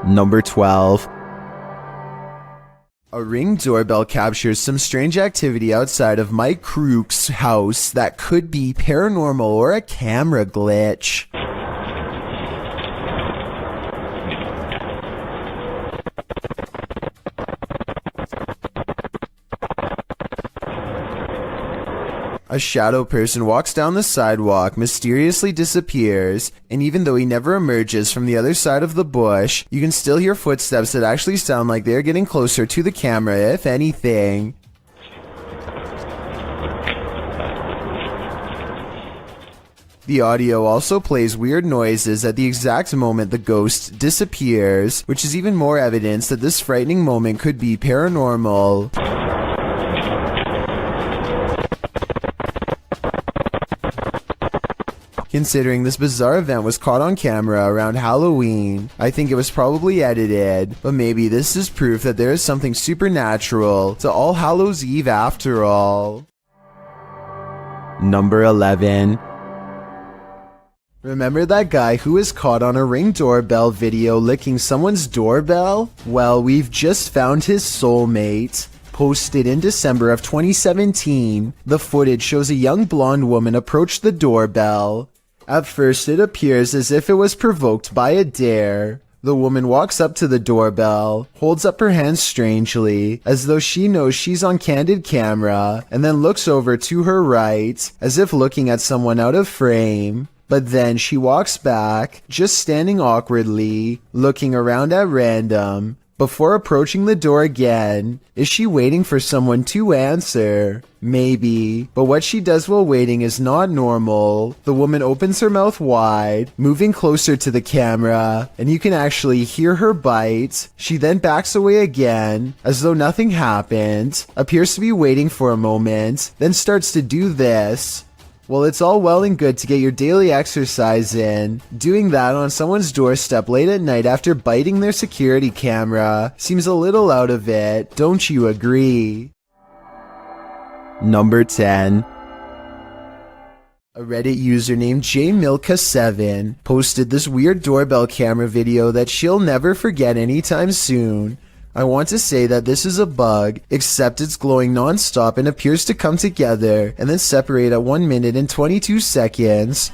Number 12. A Ring doorbell captures some strange activity outside of Mike Crook's house that could be paranormal or a camera glitch. A shadow person walks down the sidewalk, mysteriously disappears, and even though he never emerges from the other side of the bush, you can still hear footsteps that actually sound like they're getting closer to the camera, if anything. The audio also plays weird noises at the exact moment the ghost disappears, which is even more evidence that this frightening moment could be paranormal. Considering this bizarre event was caught on camera around Halloween, I think it was probably edited, but maybe this is proof that there is something supernatural to All Hallows Eve after all. Number 11. Remember that guy who was caught on a Ring doorbell video licking someone's doorbell? Well, we've just found his soulmate. Posted in December of 2017, the footage shows a young blonde woman approach the doorbell. At first, it appears as if it was provoked by a dare. The woman walks up to the doorbell, holds up her hands strangely, as though she knows she's on candid camera, and then looks over to her right, as if looking at someone out of frame. But then she walks back, just standing awkwardly, looking around at random, before approaching the door again. Is she waiting for someone to answer? Maybe, but what she does while waiting is not normal. The woman opens her mouth wide, moving closer to the camera, and you can actually hear her bite. She then backs away again, as though nothing happened, appears to be waiting for a moment, then starts to do this. Well, it's all well and good to get your daily exercise in. Doing that on someone's doorstep late at night after biting their security camera seems a little out of it, don't you agree? Number 10. A Reddit user named jmilka7 posted this weird doorbell camera video that she'll never forget anytime soon. I want to say that this is a bug, except it's glowing non-stop and appears to come together and then separate at 1 minute and 22 seconds.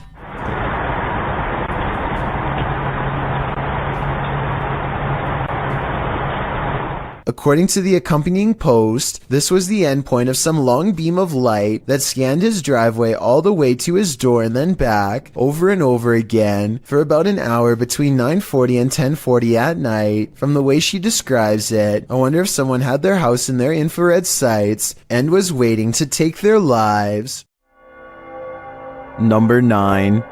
According to the accompanying post, this was the endpoint of some long beam of light that scanned his driveway all the way to his door and then back, over and over again, for about an hour between 9:40 and 10:40 at night. From the way she describes it, I wonder if someone had their house in their infrared sights and was waiting to take their lives. Number 9.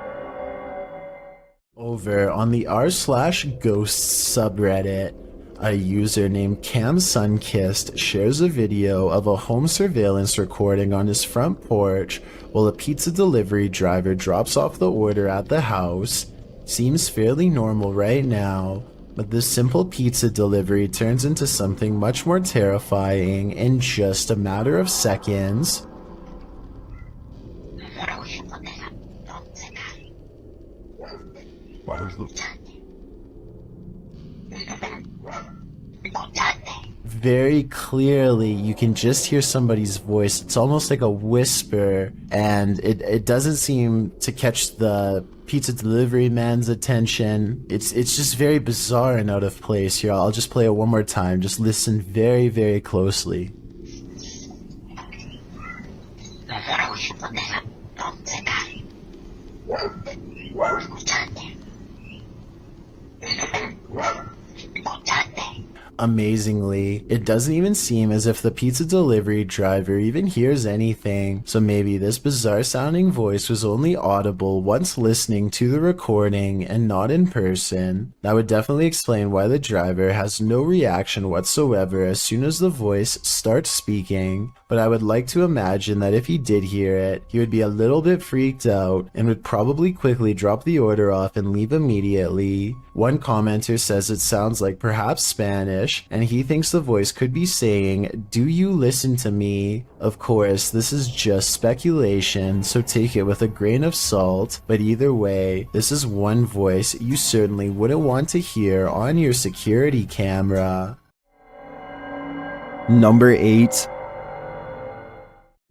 Over on the r/ghosts subreddit, a user named camsunkist shares a video of a home surveillance recording on his front porch while a pizza delivery driver drops off the order at the house. Seems fairly normal right now, but this simple pizza delivery turns into something much more terrifying in just a matter of seconds. Very clearly, you can just hear somebody's voice. It's almost like a whisper, and it doesn't seem to catch the pizza delivery man's attention. It's just very bizarre and out of place here. I'll just play it one more time. Just listen very, very closely. Amazingly, it doesn't even seem as if the pizza delivery driver even hears anything, so maybe this bizarre sounding voice was only audible once listening to the recording and not in person. That would definitely explain why the driver has no reaction whatsoever as soon as the voice starts speaking, but I would like to imagine that if he did hear it, he would be a little bit freaked out and would probably quickly drop the order off and leave immediately. One commenter says it sounds like perhaps Spanish, English, and he thinks the voice could be saying, "Do you listen to me?" Of course, this is just speculation, so take it with a grain of salt, but either way, this is one voice you certainly wouldn't want to hear on your security camera. Number 8.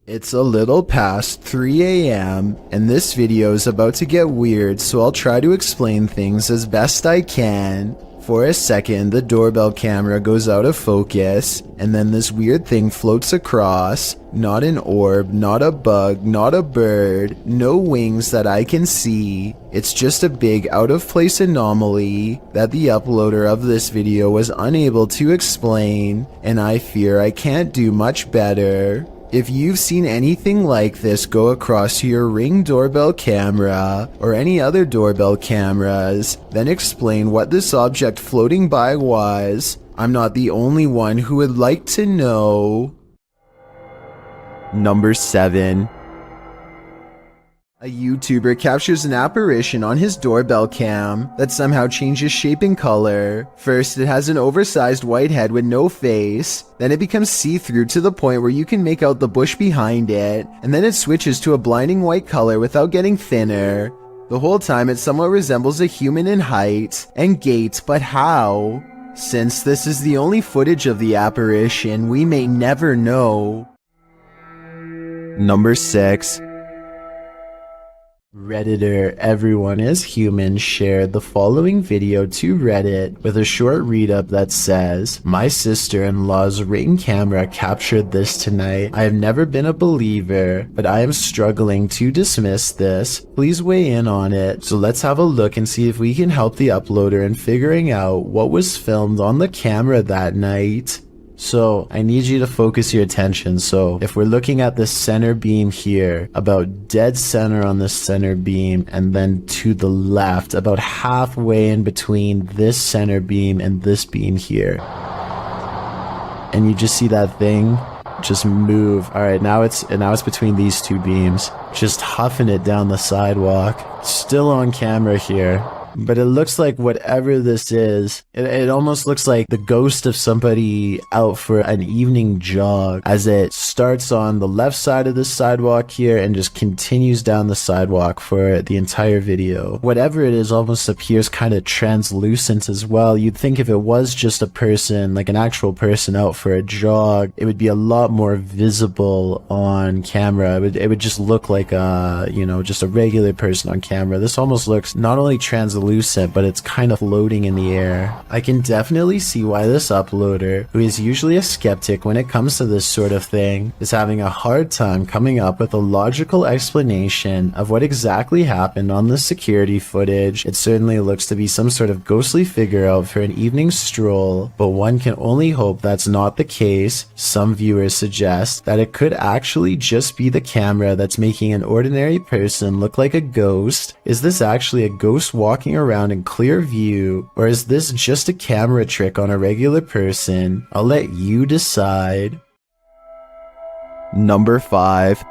It's a little past 3 a.m. and this video is about to get weird, so I'll try to explain things as best I can. For a second, the doorbell camera goes out of focus, and then this weird thing floats across. Not an orb, not a bug, not a bird, no wings that I can see. It's just a big out-of-place anomaly that the uploader of this video was unable to explain, and I fear I can't do much better. If you've seen anything like this go across your Ring doorbell camera or any other doorbell cameras, then explain what this object floating by was. I'm not the only one who would like to know. Number 7. A YouTuber captures an apparition on his doorbell cam that somehow changes shape and color. First, it has an oversized white head with no face. Then it becomes see-through to the point where you can make out the bush behind it. And then it switches to a blinding white color without getting thinner. The whole time it somewhat resembles a human in height and gait, but how? Since this is the only footage of the apparition, we may never know. Number 6. Redditor Everyone is Human shared the following video to Reddit with a short read-up that says, "My sister-in-law's Ring camera captured this tonight. I have never been a believer, but I am struggling to dismiss this. Please weigh in on it." So let's have a look and see if we can help the uploader in figuring out what was filmed on the camera that night. So I need you to focus your attention. So if we're looking at the center beam here, about dead center on the center beam, and then to the left, about halfway in between this center beam and this beam here, and you just see that thing just move. All right, now it's between these two beams, just huffing it down the sidewalk. Still on camera here. But it looks like whatever this is, it almost looks like the ghost of somebody out for an evening jog, as it starts on the left side of the sidewalk here and just continues down the sidewalk for the entire video. Whatever it is almost appears kind of translucent as well. You'd think if it was just a person, like an actual person out for a jog, it would be a lot more visible on camera. It would just look like a, just a regular person on camera. This almost looks not only translucent, but it's kind of floating in the air. I can definitely see why this uploader, who is usually a skeptic when it comes to this sort of thing, is having a hard time coming up with a logical explanation of what exactly happened on the security footage. It certainly looks to be some sort of ghostly figure out for an evening stroll, but one can only hope that's not the case. Some viewers suggest that it could actually just be the camera that's making an ordinary person look like a ghost. Is this actually a ghost walking around in clear view, or is this just a camera trick on a regular person? I'll let you decide. Number 5.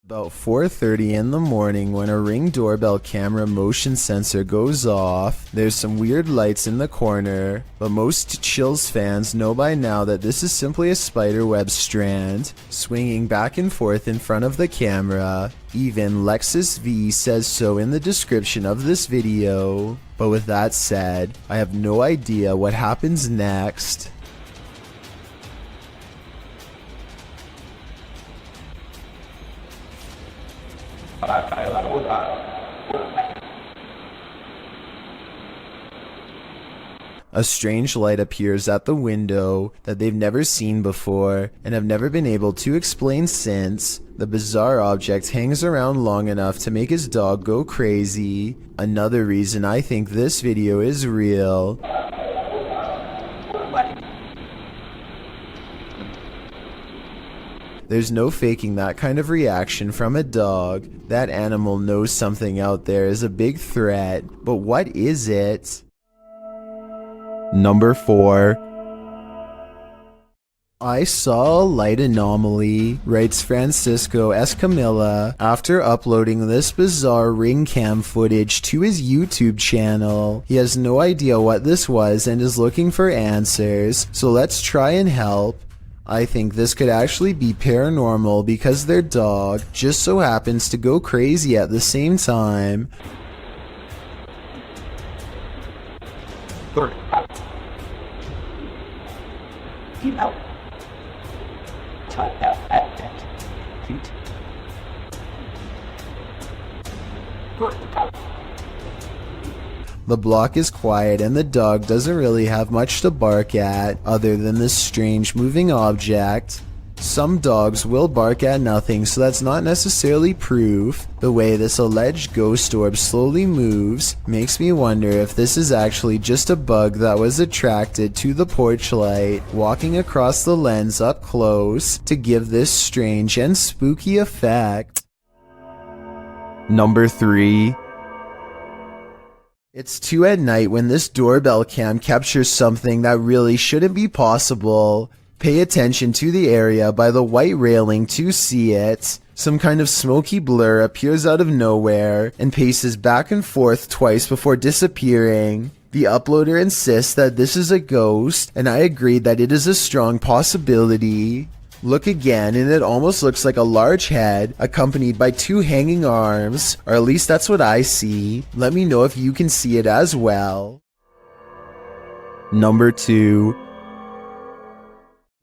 About 4:30 in the morning, when a Ring doorbell camera motion sensor goes off, there's some weird lights in the corner, but most Chills fans know by now that this is simply a spiderweb strand swinging back and forth in front of the camera. Even Lexus V says so in the description of this video. But with that said, I have no idea what happens next. A strange light appears at the window that they've never seen before and have never been able to explain since. The bizarre object hangs around long enough to make his dog go crazy. Another reason I think this video is real. There's no faking that kind of reaction from a dog. That animal knows something out there is a big threat, but what is it? Number 4. I saw a light anomaly, writes Francisco Escamilla, after uploading this bizarre ring cam footage to his YouTube channel. He has no idea what this was and is looking for answers, so let's try and help. I think this could actually be paranormal because their dog just so happens to go crazy at the same time. The block is quiet and the dog doesn't really have much to bark at other than this strange moving object. Some dogs will bark at nothing, so that's not necessarily proof. The way this alleged ghost orb slowly moves makes me wonder if this is actually just a bug that was attracted to the porch light, walking across the lens up close to give this strange and spooky effect. Number 3. It's 2 at night when this doorbell cam captures something that really shouldn't be possible. Pay attention to the area by the white railing to see it. Some kind of smoky blur appears out of nowhere and paces back and forth twice before disappearing. The uploader insists that this is a ghost, and I agree that it is a strong possibility. Look again and it almost looks like a large head accompanied by 2 hanging arms, or at least that's what I see. Let me know if you can see it as well. Number 2.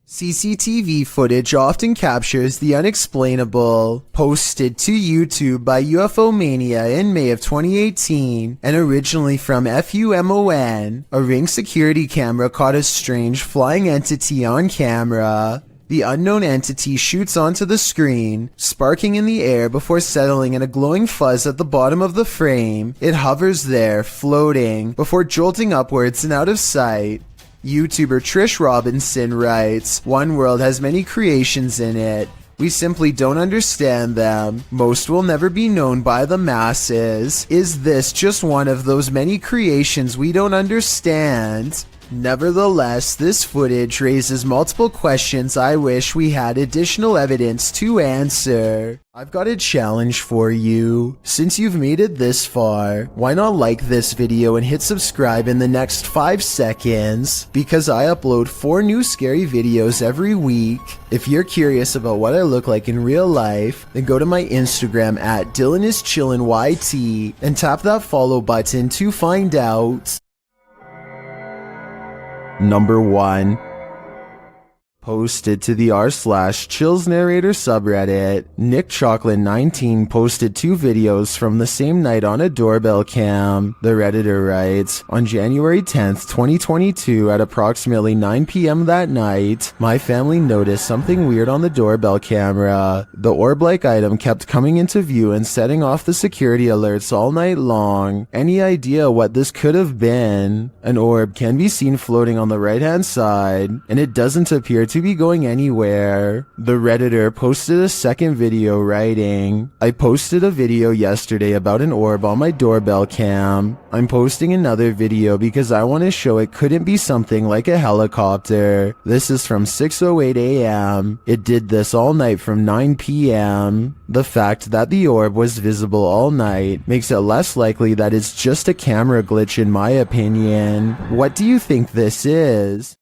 CCTV footage often captures the unexplainable. Posted to YouTube by UFO Mania in May of 2018 and originally from FUMON, a Ring security camera caught a strange flying entity on camera. The unknown entity shoots onto the screen, sparking in the air before settling in a glowing fuzz at the bottom of the frame. It hovers there, floating, before jolting upwards and out of sight. YouTuber Trish Robinson writes, "One world has many creations in it. We simply don't understand them. Most will never be known by the masses. Is this just one of those many creations we don't understand?" Nevertheless, this footage raises multiple questions I wish we had additional evidence to answer. I've got a challenge for you. Since you've made it this far, why not like this video and hit subscribe in the next 5 seconds? Because I upload 4 new scary videos every week. If you're curious about what I look like in real life, then go to my Instagram at DylanIsChillinYT and tap that follow button to find out. Number 1. Posted to the r/Chills Narrator subreddit, Nick Chocolate 19 posted 2 videos from the same night on a doorbell cam. The Redditor writes, "On January 10th, 2022 at approximately 9 p.m. that night, my family noticed something weird on the doorbell camera. The orb-like item kept coming into view and setting off the security alerts all night long. Any idea what this could have been? An orb can be seen floating on the right-hand side, and it doesn't appear to be going anywhere." The Redditor posted a second video writing, "I posted a video yesterday about an orb on my doorbell cam. I'm posting another video because I want to show it couldn't be something like a helicopter. This is from 6:08 a.m. It did this all night from 9 p.m. The fact that the orb was visible all night makes it less likely that it's just a camera glitch in my opinion. What do you think this is?"